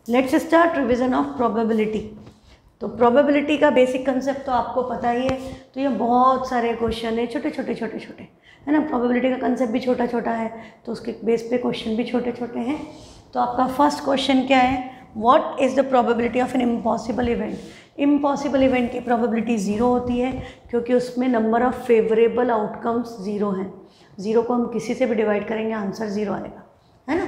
Let's start revision of probability. तो probability का basic concept तो आपको पता ही है। तो ये बहुत सारे क्वेश्चन है, छोटे छोटे छोटे छोटे, है ना। प्रोबेबिलिटी का कंसेप्ट भी छोटा छोटा है, तो उसके बेस पे क्वेश्चन भी छोटे छोटे हैं। तो आपका फर्स्ट क्वेश्चन क्या है, what is the probability of an impossible event. Impossible event की प्रोबेबिलिटी ज़ीरो होती है, क्योंकि उसमें number of favourable outcomes zero हैं। ज़ीरो को हम किसी से भी डिवाइड करेंगे, आंसर ज़ीरो आएगा, है ना।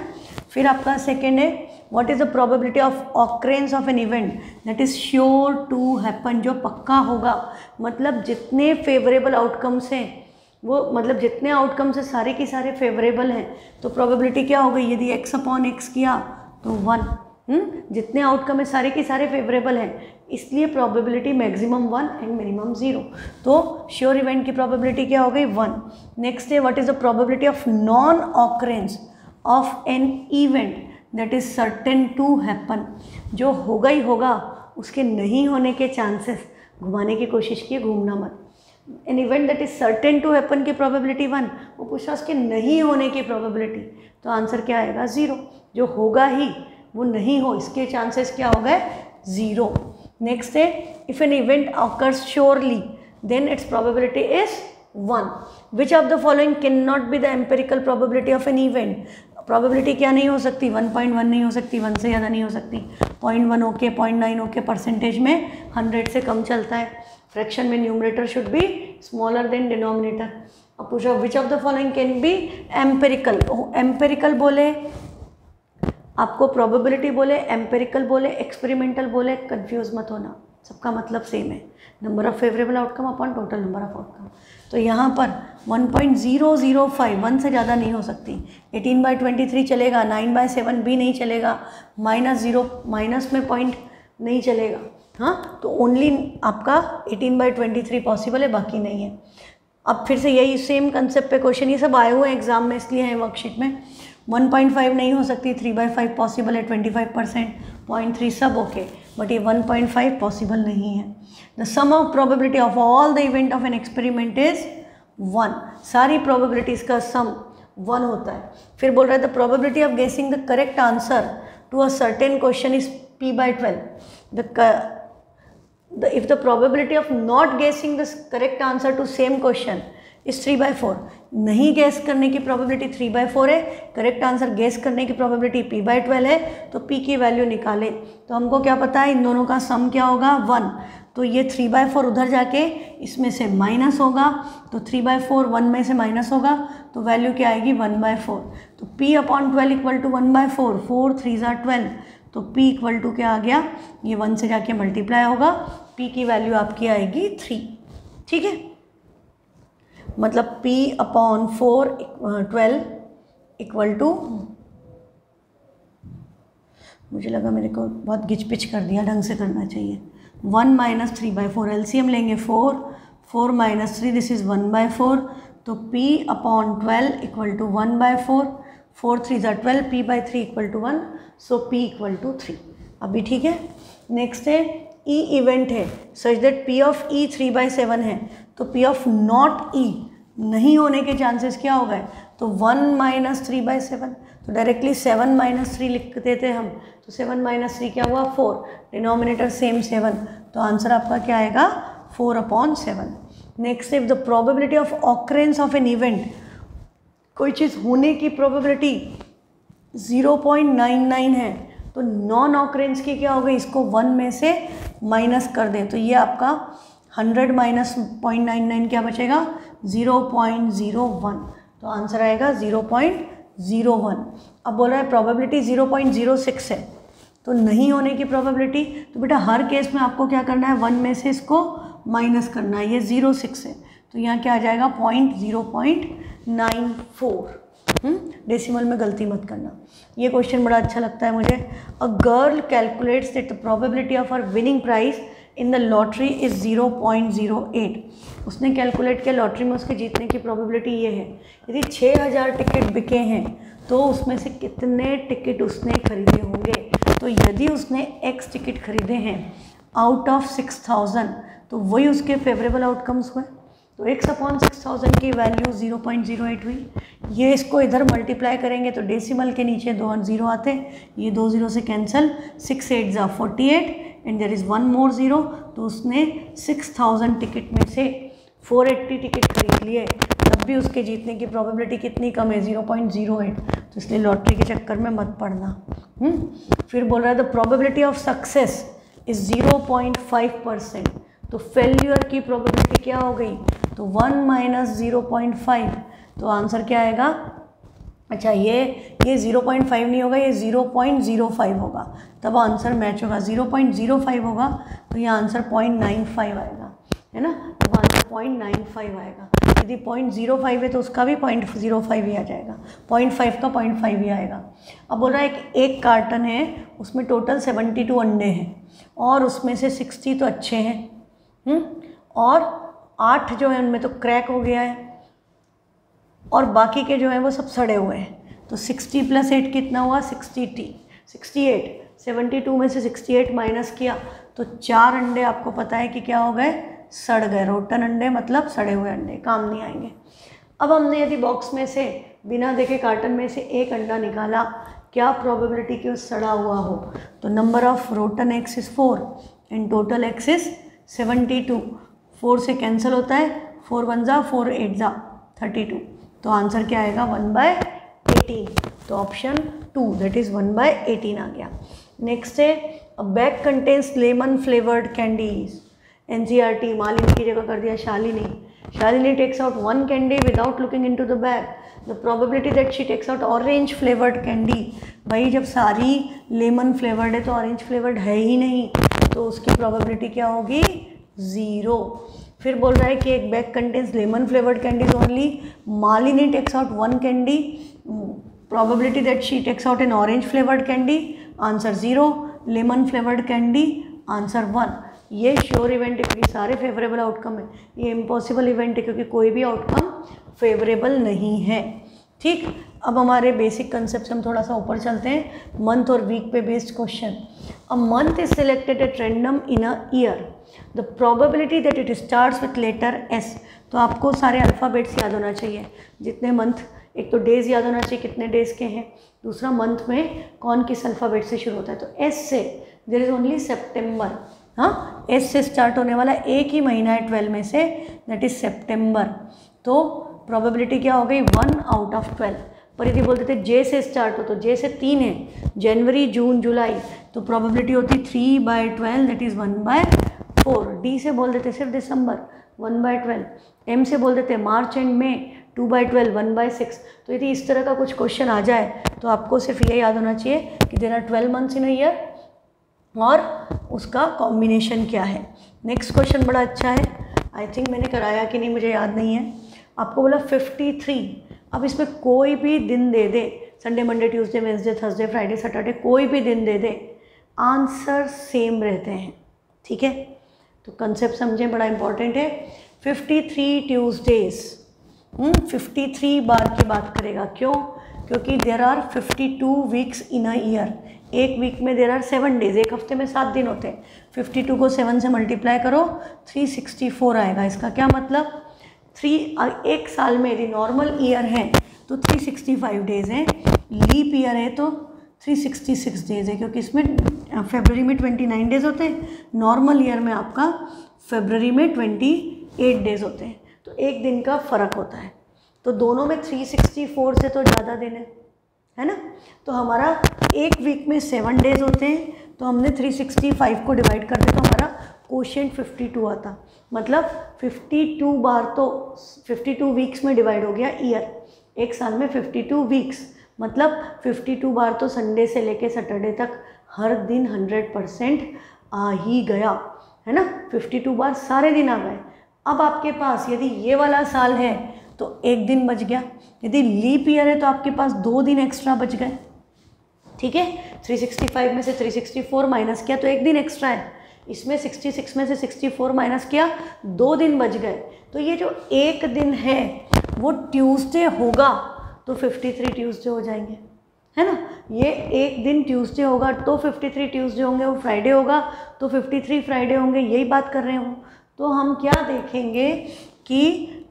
फिर आपका सेकेंड है, what is the probability of occurrence of an event that is sure to happen, जो पक्का होगा। मतलब जितने फेवरेबल आउटकम्स हैं वो, मतलब जितने आउटकम्स हैं सारे के सारे फेवरेबल हैं, तो प्रोबेबिलिटी क्या हो गई, यदि x/x किया तो 1। जितने आउटकम है सारे के सारे फेवरेबल हैं, इसलिए प्रोबेबिलिटी मैक्सिमम 1 एंड मिनिमम 0। तो श्योर इवेंट की प्रोबेबिलिटी क्या हो गई, 1। नेक्स्ट है, what is the probability of non occurrence of an event that is certain to happen, जो होगा ही होगा, उसके नहीं होने के चांसेस, घुमाने की कोशिश किए, घूमना मत। An event that is certain to happen की प्रोबेबिलिटी 1, वो पूछा उसके नहीं होने की प्रोबेबिलिटी, तो आंसर क्या आएगा, 0। जो होगा ही वो नहीं हो, इसके चांसेस क्या हो गए, 0। नेक्स्ट है, if an event occurs surely then its probability is 1। Which of the following can not be the empirical probability of an event. Probability क्या नहीं हो सकती, 1.1 नहीं हो सकती, 1 से ज़्यादा नहीं हो सकती, 0.1 ओके, 0.9 ओके, परसेंटेज में 100 से कम चलता है, फ्रैक्शन में numerator should be smaller than denominator. अब पूछो विच of the following can be empirical. Empirical बोले, आपको प्रोबेबिलिटी बोले, एम्पेरिकल बोले, एक्सपेरिमेंटल बोले, कंफ्यूज मत होना, सबका मतलब सेम है, number of favourable outcome upon total number of outcome. तो यहाँ पर 1.005, 1 से ज़्यादा नहीं हो सकती, 18/23 चलेगा, 9/7 भी नहीं चलेगा, -0 माइनस में पॉइंट नहीं चलेगा, हाँ। तो ओनली आपका 18/23 पॉसिबल है, बाकी नहीं है। अब फिर से यही सेम कंसेप्ट पे क्वेश्चन, ये सब आए हुए हैं एग्जाम में, इसलिए हैं वर्कशीट में। 1.5 नहीं हो सकती, 3/5 पॉसिबल है, 25%, 0.3 सब ओके, बट ये 1.5 पॉसिबल नहीं है। The sum of probability of all the event of an experiment is 1। सारी प्रोबेबिलिटीज़ का सम 1 होता है। फिर बोल रहा है the probability of guessing the correct answer to a certain question is p/12। If the probability of not guessing the correct answer to same question is 3/4, नहीं gas करने की प्रोबेबिलिटी 3/4 है, करेक्ट आंसर गैस करने की probability p/12 है, तो p की value निकालें। तो हमको क्या पता है, इन दोनों का सम क्या होगा, 1। तो ये 3/4 उधर जाके इसमें से माइनस होगा, तो 3/4 1 में से माइनस होगा, तो वैल्यू क्या आएगी, 1/4। तो p/12 इक्वल टू 1/4, 4 3 12, तो p इक्वल टू क्या आ गया, ये 1 से जाके मल्टीप्लाई होगा, p की वैल्यू आपकी आएगी 3, ठीक है। मतलब p/4 इक्वल टू, मुझे लगा मेरे को बहुत गिच पिच कर दिया, ढंग से करना चाहिए, 1 - 3/4, एलसीएम लेंगे 4 - 3, दिस इज़ 1/4, तो p/12 equal to 1/4, 4 3 12, p/3 equal to 1, so p equal to 3। अभी ठीक है। नेक्स्ट है, ई इवेंट है such that p of e 3/7 है, तो p ऑफ नॉट e नहीं होने के चांसेस क्या हो गए, तो 1 - 3/7, तो डायरेक्टली 7 - 3 लिख देते हम, तो 7 - 3 क्या हुआ, 4, डिनोमिनेटर सेम 7, तो आंसर आपका क्या आएगा, 4/7। Next if the probability of occurrence of an event, कोई चीज़ होने की प्रोबेबिलिटी 0.99 है, तो नॉन ऑकरेंस की क्या हो गई, इसको 1 में से माइनस कर दें, तो ये आपका 100 - 0.99 क्या बचेगा, 0.01, तो आंसर आएगा 0.01। अब बोल रहा है प्रोबेबिलिटी 0.06 है, तो नहीं होने की प्रोबेबिलिटी, तो बेटा हर केस में आपको क्या करना है, 1 में से इसको माइनस करना है, ये 0.6 है, तो यहाँ क्या आ जाएगा, 0.94। डेसिमल में गलती मत करना। ये क्वेश्चन बड़ा अच्छा लगता है मुझे। A girl calculates that the probability of her winning price in the lottery is 0.08। उसने कैलकुलेट किया लॉटरी में उसके जीतने की प्रोबेबिलिटी ये है, यदि 6000 टिकट बिके हैं तो उसमें से कितने टिकट उसने खरीदे होंगे। तो यदि उसने x टिकट खरीदे हैं आउट ऑफ 6000, तो वही उसके फेवरेबल आउटकम्स हुए। तो x/6000 की वैल्यू 0.08 हुई। ये इसको इधर मल्टीप्लाई करेंगे तो डेसिमल के नीचे 2 0 आते हैं, ये 2 0 से कैंसिल, 6 8 ज़ा 48 एंड देयर इज़ 1 मोर 0। तो उसने 6000 टिकट में से 480 टिकट खरीद लिए, तब भी उसके जीतने की प्रोबेबिलिटी कितनी कम है, 0.08। तो इसलिए लॉटरी के चक्कर में मत पड़ना। फिर बोल रहा है the probability of success is 0.5%। तो फेल्यूर की प्रोबेबिलिटी क्या हो गई, तो 1 - 0.5। तो आंसर क्या आएगा, अच्छा ये 0.5 नहीं होगा, ये 0.05 होगा, तब आंसर मैच होगा। 0.05 होगा तो ये आंसर 0.95 आएगा, है ना। तब आंसर 0.95 आएगा। यदि 0.05 है तो उसका भी 0.05 ही आ जाएगा, 0.5 का 0.5 ही आएगा। अब बोल रहा है एक कार्टन है, उसमें टोटल 72 अंडे हैं और उसमें से 60 तो अच्छे हैं, और 8 जो है उनमें तो क्रैक हो गया है और बाकी के जो हैं वो सब सड़े हुए हैं। तो 60 + 8 कितना हुआ, 68। 72 में से 68 माइनस किया तो 4 अंडे आपको पता है कि क्या हो गए, सड़ गए। रोटन अंडे मतलब सड़े हुए अंडे, काम नहीं आएंगे। अब हमने यदि बॉक्स में से बिना देखे कार्टन में से एक अंडा निकाला, क्या प्रोबेबिलिटी कि वो सड़ा हुआ हो, तो number of rotten eggs is 4 and total eggs is 72। 4 से कैंसिल होता है, 4 1 ज़ा 4 8 ज़ा 32। तो आंसर क्या आएगा, 1/18। तो ऑप्शन 2 दैट इज़ 1/18 आ गया। नेक्स्ट है a bag contains lemon flavoured candies. NCERT, Malini की जगह कर दिया Shalini. Shalini takes out 1 candy without looking into the bag, the probability that she takes out orange flavoured candy. भाई जब सारी लेमन फ्लेवर्ड है तो ऑरेंज फ्लेवर्ड है ही नहीं, तो उसकी प्रोबेबिलिटी क्या होगी, 0। फिर बोल रहा है कि एक bag contains lemon flavoured candies only, Malini takes out 1 candy, probability that she takes out an orange flavoured candy, answer 0। Lemon flavoured candy, answer 1। ये श्योर इवेंट है क्योंकि सारे फेवरेबल आउटकम है, ये इम्पॉसिबल इवेंट है क्योंकि कोई भी आउटकम फेवरेबल नहीं है। ठीक, अब हमारे बेसिक कंसेप्ट हम थोड़ा सा ऊपर चलते हैं, मंथ और वीक पे based question. A month is selected at random in a year, the probability that it starts with letter S. तो आपको सारे अल्फ़ाबेट्स याद होना चाहिए, जितने मंथ, एक तो डेज़ याद होना चाहिए कितने डेज़ के हैं, दूसरा मंथ में कौन किस अल्फ़ाबेट से शुरू होता है। तो एस से देयर इज़ ओनली सेप्टेम्बर, हाँ एस से स्टार्ट होने वाला एक ही महीना है 12 में से, दैट इज़ सेप्टेम्बर। तो प्रोबेबिलिटी क्या हो गई, 1 आउट ऑफ 12। पर यदि बोलते थे जे से स्टार्ट हो, तो जे से 3 है, जनवरी जून जुलाई, तो प्रोबेबिलिटी होती 3/12 दैट इज़ 1/4। डी से बोल देते सिर्फ दिसंबर, 1/12। एम से बोल देते मार्च एंड मई, 2/12 1/6। तो यदि इस तरह का कुछ क्वेश्चन आ जाए तो आपको सिर्फ ये याद होना चाहिए कि there are 12 months in a year और उसका कॉम्बिनेशन क्या है। नेक्स्ट क्वेश्चन बड़ा अच्छा है, आई थिंक मैंने कराया कि नहीं मुझे याद नहीं है। आपको बोला 53, अब इसमें कोई भी दिन दे दे, Sunday Monday Tuesday Wednesday Thursday Friday Saturday, कोई भी दिन दे दे, आंसर सेम रहते हैं। ठीक है, तो कंसेप्ट समझें, बड़ा इंपॉर्टेंट है। 53 ट्यूसडेज, 53 बार की बात करेगा, क्यों, क्योंकि there are 52 weeks in a year. एक वीक में देर आर 7 डेज, एक हफ्ते में 7 दिन होते हैं। 52 को 7 से मल्टीप्लाई करो, 364 आएगा। इसका क्या मतलब, एक साल में यदि नॉर्मल ईयर है तो 365 डेज़ हैं, लीप ईयर है तो 366 डेज़ है, क्योंकि इसमें फरवरी में 29 डेज़ होते हैं, नॉर्मल ईयर में आपका फरवरी में 28 डेज़ होते हैं, तो एक दिन का फ़र्क होता है। तो दोनों में 364 से तो ज़्यादा दिन है ना। तो हमारा एक वीक में 7 डेज़ होते हैं, तो हमने 365 को डिवाइड कर दिया तो हमारा कोशेंट 52 आता। मतलब 52 बार तो 52 वीक्स में डिवाइड हो गया ईयर, एक साल में 52 वीक्स, मतलब 52 बार तो संडे से लेके सैटरडे तक हर दिन 100% आ ही गया, है ना। 52 बार सारे दिन आ गए। अब आपके पास यदि ये वाला साल है तो एक दिन बच गया, यदि लीप ईयर है तो आपके पास 2 दिन एक्स्ट्रा बच गए। ठीक है, 365 में से 364 माइनस किया तो एक दिन एक्स्ट्रा है, इसमें 66 में से 64 माइनस किया, 2 दिन बच गए। तो ये जो एक दिन है वो ट्यूसडे होगा तो 53 ट्यूसडे हो जाएंगे, है ना। ये एक दिन ट्यूसडे होगा तो 53 ट्यूसडे होंगे, वो फ्राइडे होगा तो 53 फ्राइडे होंगे, यही बात कर रहे हो। तो हम क्या देखेंगे कि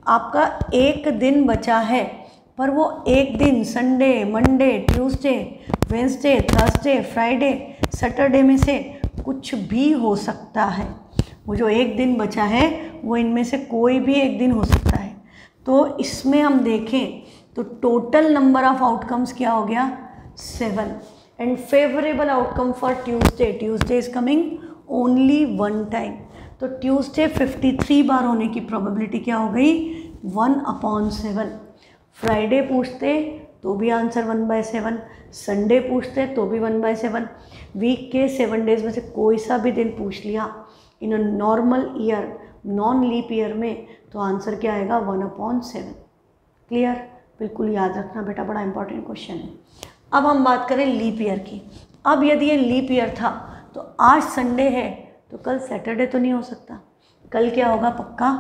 आपका एक दिन बचा है, पर वो एक दिन Sunday, Monday, Tuesday, Wednesday, Thursday, Friday, Saturday में से कुछ भी हो सकता है। वो जो एक दिन बचा है वो इनमें से कोई भी एक दिन हो सकता है। तो इसमें हम देखें तो टोटल नंबर ऑफ आउटकम्स क्या हो गया 7 and favourable outcome for Tuesday, Tuesday is coming only 1 time. तो ट्यूसडे 53 बार होने की प्रोबेबिलिटी क्या हो गई 1/7। फ्राइडे पूछते तो भी आंसर 1/7, संडे पूछते तो भी 1/7। वीक के 7 डेज में से कोई सा भी दिन पूछ लिया in a normal year, non leap year में, तो आंसर क्या आएगा 1/7। क्लियर? बिल्कुल याद रखना बेटा, बड़ा इंपॉर्टेंट क्वेश्चन है। अब हम बात करें लीप ईयर की। अब यदि ये लीप ईयर था तो आज संडे है तो कल सैटरडे तो नहीं हो सकता, कल क्या होगा पक्का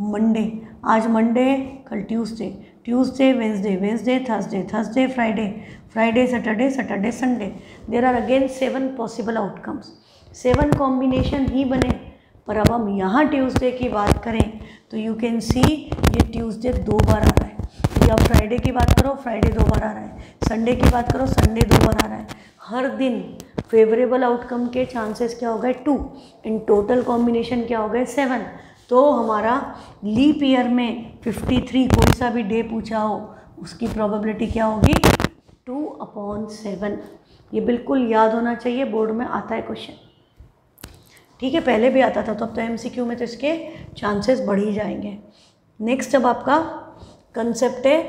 मंडे। आज मंडे है, कल Tuesday, Tuesday Wednesday, Wednesday Thursday, Thursday Friday, Friday Saturday, Saturday Sunday. There are again 7 possible outcomes, 7 combination ही बने। पर अब हम यहाँ ट्यूसडे की बात करें तो यू कैन सी ये ट्यूसडे 2 बार आ रहा है, या फ्राइडे की बात करो फ्राइडे 2 बार आ रहा है, संडे की बात करो संडे 2 बार आ रहा है। हर दिन फेवरेबल आउटकम के चांसेस क्या हो गए 2, इन टोटल कॉम्बिनेशन क्या हो गए 7। तो हमारा लीप ईयर में 53 कोई सा भी डे पूछा हो उसकी प्रोबेबिलिटी क्या होगी 2/7। ये बिल्कुल याद होना चाहिए, बोर्ड में आता है क्वेश्चन। ठीक है, पहले भी आता था तो अब तो MCQ में तो इसके चांसेस बढ़ ही जाएंगे। नेक्स्ट अब आपका कंसेप्ट है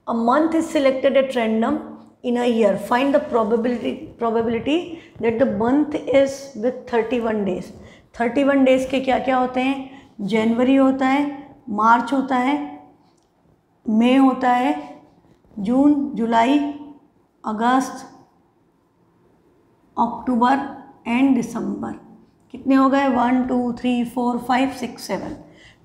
अ month is selected at random in a year, find the probability that the month is with 31 days. 31 days के क्या क्या होते हैं, जनवरी होता है, मार्च होता है, मई होता है, जून, जुलाई, अगस्त, अक्टूबर एंड दिसंबर। कितने हो गए 1 2 3 4 5 6 7।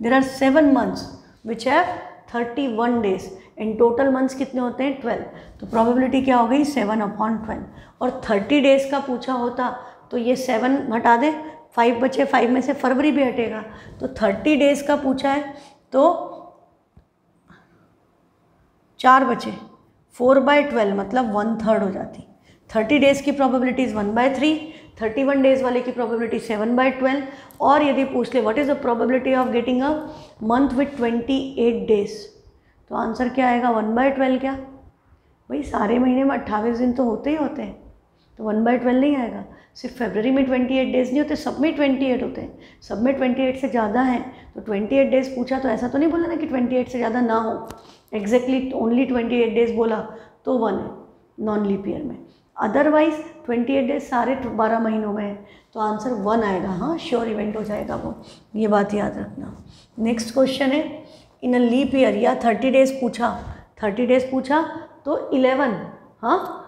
There are 7 months which have 31 days and total months कितने होते हैं 12। तो प्रोबेबिलिटी क्या हो गई 7/12। और 30 डेज का पूछा होता तो ये 7 हटा दे, 5 बचे, 5 में से फरवरी भी हटेगा। तो 30 डेज का पूछा है तो 4 बचे, 4/12 मतलब 1/3 हो जाती। 30 डेज की प्रोबेबिलिटी इज 1/3, 31 डेज वाले की प्रोबेबिलिटी 7/12। और यदि पूछ ले what is the probability of getting a month with 28 days, तो आंसर क्या आएगा 1/12। क्या भाई, सारे महीने में 28 दिन तो होते ही होते हैं, तो 1/12 नहीं आएगा। सिर्फ फरवरी में 28 डेज नहीं होते, सब में 28 होते हैं, सब में 28 से ज़्यादा हैं। तो 28 डेज पूछा तो ऐसा तो नहीं बोला ना कि 28 से ज़्यादा ना हो, एग्जैक्टली ओनली 28 डेज बोला तो 1 है नॉन लीप ईयर में। अदरवाइज 28 डेज सारे 12 महीनों में है तो आंसर 1 आएगा। हाँ, श्योर इवेंट हो जाएगा वो, ये बात याद रखना। नेक्स्ट क्वेश्चन है इन अ लीप ईयर या 30 डेज पूछा, 30 डेज पूछा तो 11, हाँ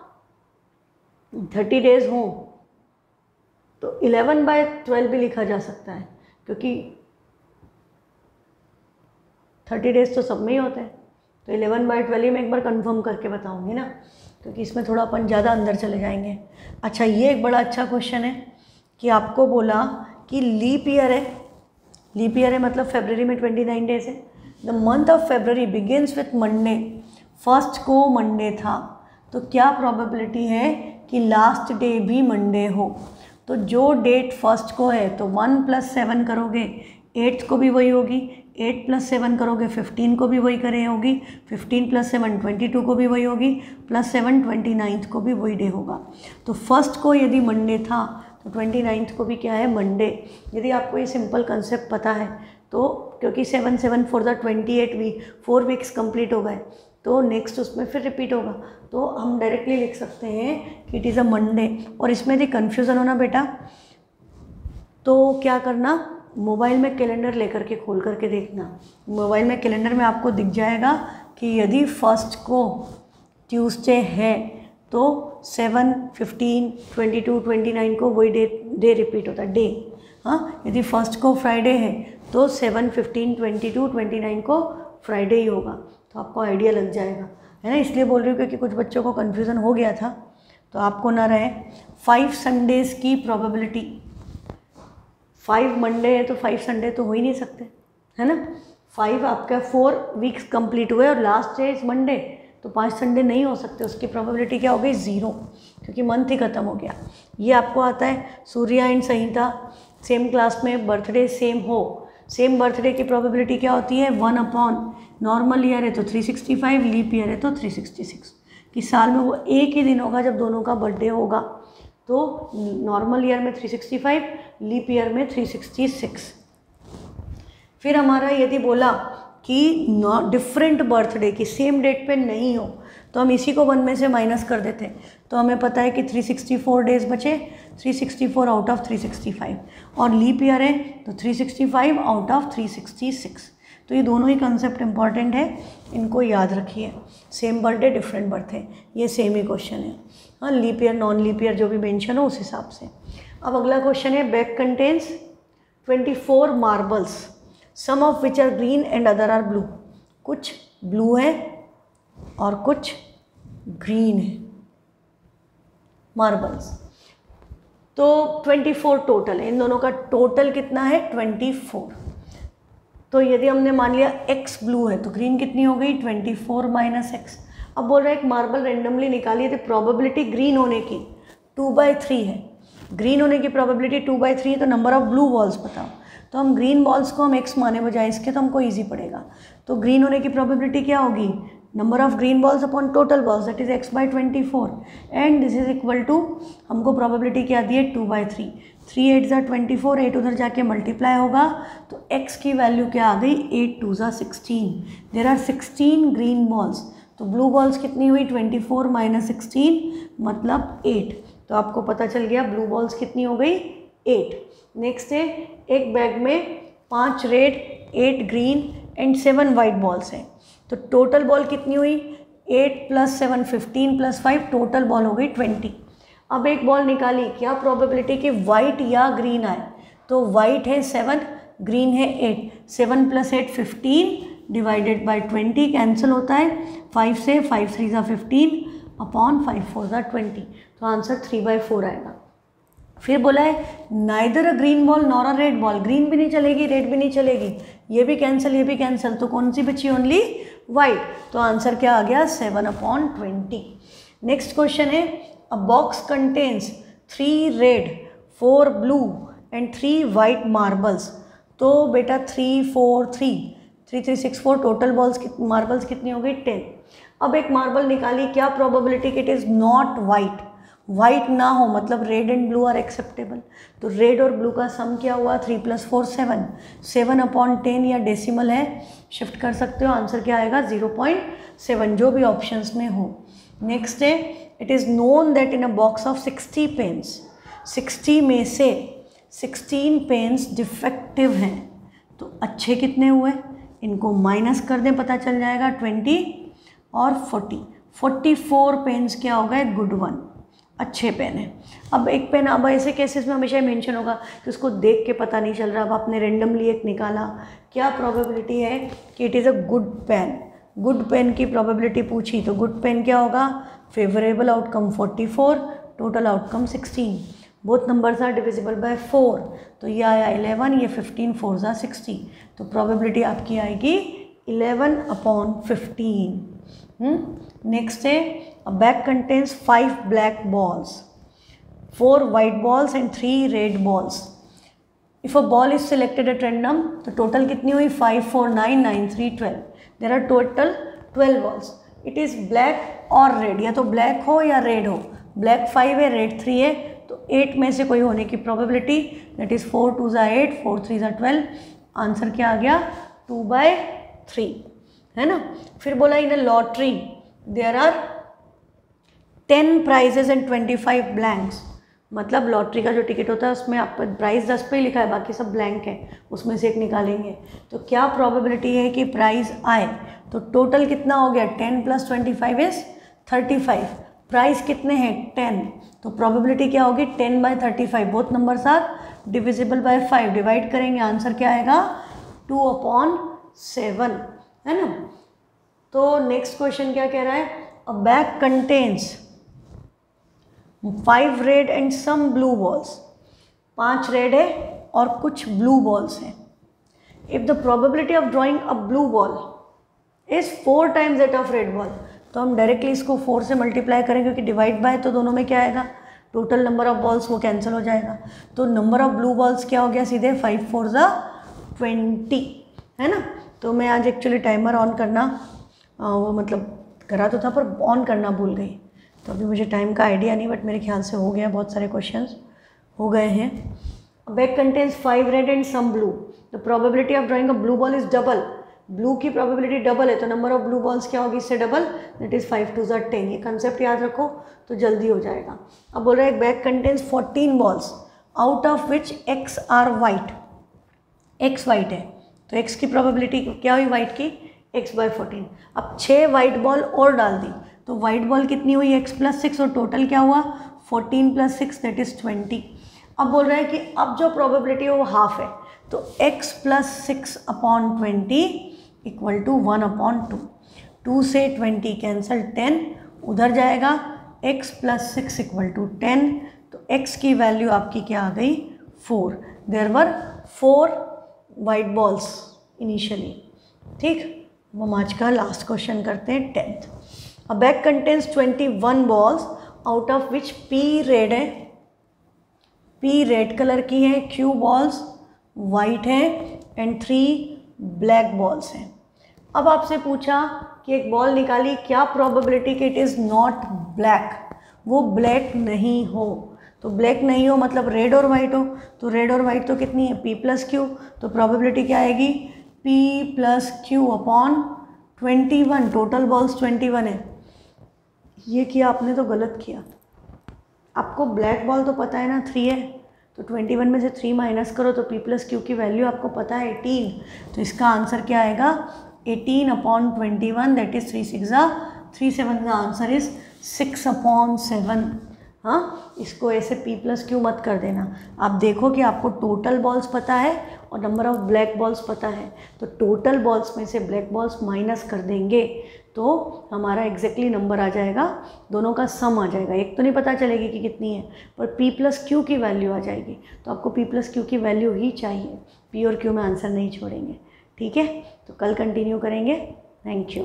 30 डेज हो तो 11/12 भी लिखा जा सकता है, क्योंकि 30 डेज तो सब में ही होते हैं। तो 11/12 ही मैं एक बार कंफर्म करके बताऊंगी ना, क्योंकि इसमें थोड़ा अपन ज़्यादा अंदर चले जाएंगे। अच्छा, ये एक बड़ा अच्छा क्वेश्चन है कि आपको बोला कि लीप ईयर है, लीप ईयर है मतलब फरवरी में 29 डेज है। The month of February begins with Monday, first को मंडे था, तो क्या प्रोबेबिलिटी है कि लास्ट डे भी मंडे हो। तो जो डेट फर्स्ट को है तो 1 + 7 करोगे 8th को भी वही होगी, 8 + 7 करोगे 15 को भी वही करे होगी, 15 + 7 22 को भी वही होगी, +7 29th को भी वही डे होगा। तो फर्स्ट को यदि मंडे था तो 29th को भी क्या है मंडे। यदि आपको ये सिंपल कंसेप्ट पता है तो, क्योंकि 7 7 for the 28 week, 4 weeks complete हो गए तो नेक्स्ट उसमें फिर रिपीट होगा, तो हम डायरेक्टली लिख सकते हैं कि इट इज़ अ मंडे। और इसमें यदि कन्फ्यूज़न होना बेटा तो क्या करना, मोबाइल में कैलेंडर लेकर के खोल करके देखना। मोबाइल में कैलेंडर में आपको दिख जाएगा कि यदि फर्स्ट को ट्यूसडे है तो 7 15 22 29 को वही डे रिपीट होता है डे। हाँ, यदि फर्स्ट को फ्राइडे है तो 7 15 22 29 को फ्राइडे ही होगा, तो आपको आइडिया लग जाएगा, है ना। इसलिए बोल रही हूँ क्योंकि कुछ बच्चों को कन्फ्यूज़न हो गया था, तो आपको ना रहे। 5 संडेज़ की प्रोबेबिलिटी, 5 मंडे है तो 5 संडे तो हो ही नहीं सकते, है ना। 5 आपका 4 वीक्स कंप्लीट हुए और लास्ट डे इज मंडे, तो 5 संडे नहीं हो सकते, उसकी प्रोबेबिलिटी क्या हो गई 0, क्योंकि मंथ ही खत्म हो गया। ये आपको आता है Surya and Samhita, same class में बर्थडे सेम हो, सेम बर्थडे की प्रोबेबिलिटी क्या होती है 1 अपॉन नॉर्मल ईयर है तो 365, लीप ईयर है तो 366, कि साल में वो एक ही दिन होगा जब दोनों का बर्थडे होगा। तो नॉर्मल ईयर में 365, लीप ईयर में 366। फिर हमारा यदि बोला कि डिफरेंट बर्थडे की सेम डेट पे नहीं हो तो हम इसी को 1 में से माइनस कर देते हैं, तो हमें पता है कि 364 डेज बचे, 364 आउट ऑफ 365, और लीप ईयर है तो 365 आउट ऑफ 366। तो ये दोनों ही कंसेप्ट इंपॉर्टेंट है, इनको याद रखिए। सेम बर्थडे डिफरेंट बर्थडे, ये सेम ही क्वेश्चन है। हाँ, leap year non leap year जो भी मेंशन हो उस हिसाब से। अब अगला क्वेश्चन है, bag contains 24 marbles, some of which are green and other are blue. कुछ ब्लू है और कुछ ग्रीन है मार्बल्स, तो 24 टोटल है। इन दोनों का टोटल कितना है 24। तो यदि हमने मान लिया x ब्लू है तो ग्रीन कितनी हो गई 24 माइनस एक्स। अब बोल रहा है एक मार्बल रेंडमली निकालिए, तो प्रोबेबिलिटी ग्रीन होने की 2/3 है। ग्रीन होने की प्रोबेबिलिटी 2/3 है, तो नंबर ऑफ ब्लू बॉल्स बताओ। तो हम ग्रीन बॉल्स को हम x माने बजाय इसके, तो हमको ईजी पड़ेगा। तो ग्रीन होने की प्रोबेबिलिटी क्या होगी, number of green balls upon total balls, that is x/24, and this is equal to, हमको प्रोबेबिलिटी क्या दी है 2/3। 3 8 ज़ा 24, 8 उधर जाके मल्टीप्लाई होगा तो x की वैल्यू क्या आ गई 8 2 ज़ा 16। देर आर 16 ग्रीन बॉल्स, तो ब्लू बॉल्स कितनी हुई 24 माइनस 16 मतलब 8। तो आपको पता चल गया ब्लू बॉल्स कितनी हो गई 8। नेक्स्ट है, एक बैग में 5 red 8 green and 7 white balls हैं, तो टोटल बॉल कितनी हुई 8 + 7 15 + 5, टोटल बॉल हो गई 20। अब एक बॉल निकाली, क्या प्रोबेबिलिटी कि वाइट या ग्रीन आए, तो वाइट है 7, ग्रीन है 8, 7 + 8 15 डिवाइडेड बाय 20 कैंसिल होता है, 5 से 5 3 ज़ा 15 अपॉन 5 4 ज़ा 20, तो आंसर 3/4 आएगा। फिर बोला है neither a green ball nor a red ball, green भी नहीं चलेगी रेड भी नहीं चलेगी, ये भी कैंसिल ये भी कैंसिल, तो कौन सी बची ओनली वाइट, तो आंसर क्या आ गया 7/20। नेक्स्ट क्वेश्चन है, अ box contains 3 red 4 blue and 3 white marbles. तो बेटा 3 4 3 3 3 6 4 टोटल बॉल्स मार्बल्स कितनी हो गई 10। अब एक मार्बल निकाली, क्या प्रोबेबिलिटी कि it is not white, white ना हो मतलब red and blue are acceptable, तो रेड और ब्लू का सम क्या हुआ 3 + 4 7, 7/10 या डेसिमल है शिफ्ट कर सकते हो, आंसर क्या आएगा 0.7, जो भी ऑप्शंस में हो। नेक्स्ट है, it is known that in a box of 60 pens, 60 में से 16 पेन्स डिफेक्टिव हैं, तो अच्छे कितने हुए, इनको माइनस कर दें पता चल जाएगा 20 और 40, 44 पेन्स क्या हो गए गुड वन, अच्छे पेन है। अब एक पेन, अब ऐसे केसेस में हमेशा मेंशन होगा कि उसको देख के पता नहीं चल रहा, अब आपने रेंडमली एक निकाला, क्या प्रोबेबिलिटी है कि it is a good pen, good pen की प्रोबेबिलिटी पूछी, तो गुड पेन क्या होगा favourable outcome 44, total outcome 16, both numbers are divisible by 4, तो ये आया 11, ये 15 4 ज़ा 60, तो प्रोबेबिलिटी आपकी आएगी 11/15। नेक्स्ट है, a bag contains 5 black balls, 4 white balls and 3 red balls. If a ball is selected at random, तो टोटल कितनी हुई 5 4 9 9 3 12, there are total 12 balls. It is black और red, या तो black हो या red हो, black 5 है red 3 है, तो 8 में से कोई होने की प्रोबेबिलिटी that is 4 2 ज़ा 8 4 3 ज़ा 12, आंसर क्या आ गया 2/3, है ना। फिर बोला in a lottery there are 10 prizes and 25 blanks, मतलब लॉटरी का जो टिकट होता है उसमें आप प्राइस 10 पे ही लिखा है, बाकी सब ब्लैंक है, उसमें से एक निकालेंगे, तो क्या प्रोबेबिलिटी है कि प्राइस आए, तो टोटल कितना हो गया 10 + 25 इज 35, प्राइस कितने हैं 10, तो प्रोबेबिलिटी क्या होगी 10/35, both numbers are divisible by 5, divide करेंगे आंसर क्या आएगा 2/7, है ना। तो नेक्स्ट क्वेश्चन क्या कह रहा है, a bag contains 5 red and some blue balls, 5 red है और कुछ ब्लू बॉल्स हैं, if the probability of drawing a blue ball is 4 times that of red ball, तो हम डायरेक्टली इसको 4 से मल्टीप्लाई करें क्योंकि डिवाइड बाय तो दोनों में क्या आएगा, टोटल नंबर ऑफ बॉल्स, वो कैंसिल हो जाएगा। तो नंबर ऑफ ब्लू बॉल्स क्या हो गया सीधे 5 4 20, है ना। तो मैं आज एक्चुअली टाइमर ऑन करना वो मतलब करा तो था पर ऑन करना भूल गई, तो अभी मुझे टाइम का आइडिया नहीं, बट मेरे ख्याल से हो गया, बहुत सारे क्वेश्चंस हो गए हैं। Bag contains 5 red and some blue, the probability of drawing a blue ball is double, blue की प्रोबेबिलिटी डबल है तो नंबर ऑफ ब्लू बॉल्स क्या होगी इससे डबल, दैट इज़ 5 2 10। ये कंसेप्ट याद रखो तो जल्दी हो जाएगा। अब बोल रहा है bag contains 14 balls out of which x are white, x white है तो x की प्रोबेबिलिटी क्या हुई वाइट की, x/14। अब 6 वाइट बॉल और डाल दी तो वाइट बॉल कितनी हुई x+6 और टोटल क्या हुआ 14 + 6 दैट इज़ 20। अब बोल रहा है कि अब जो प्रोबेबिलिटी है वो हाफ है तो x+6/20 इक्वल टू 1/2। 2 से 20 कैंसल, 10 उधर जाएगा, x+6 इक्वल टू 10, तो x की वैल्यू आपकी क्या आ गई 4। There were 4 white balls initially. ठीक, हम आज का लास्ट क्वेश्चन करते हैं 10th। A bag contains 21 balls out of which p red है, p रेड कलर की है, q बॉल्स वाइट है एंड 3 ब्लैक बॉल्स हैं। अब आपसे पूछा कि एक बॉल निकाली, क्या प्रोबेबिलिटी कि इट इज़ नॉट ब्लैक, वो ब्लैक नहीं हो, तो ब्लैक नहीं हो मतलब रेड और वाइट हो, तो रेड और वाइट तो कितनी है p+q, तो प्रोबेबिलिटी क्या आएगी p+q/21। टोटल बॉल्स 21 है। ये किया आपने तो गलत किया, आपको ब्लैक बॉल तो पता है ना 3 है, तो 21 में से 3 माइनस करो तो p+q की वैल्यू आपको पता है 18, तो इसका आंसर क्या आएगा 18/21 दैट इज़ 3 6 3 7 का आंसर इज़ 6/7। हाँ, इसको ऐसे p+q मत कर देना। आप देखो कि आपको टोटल बॉल्स पता है और नंबर ऑफ ब्लैक बॉल्स पता है, तो टोटल बॉल्स में से ब्लैक बॉल्स माइनस कर देंगे तो हमारा एग्जैक्टली नंबर आ जाएगा, दोनों का सम आ जाएगा। एक तो नहीं पता चलेगी कि कितनी है, पर p+q की वैल्यू आ जाएगी, तो आपको p+q की वैल्यू ही चाहिए, p और q में आंसर नहीं छोड़ेंगे। ठीक है, तो कल कंटिन्यू करेंगे। Thank you.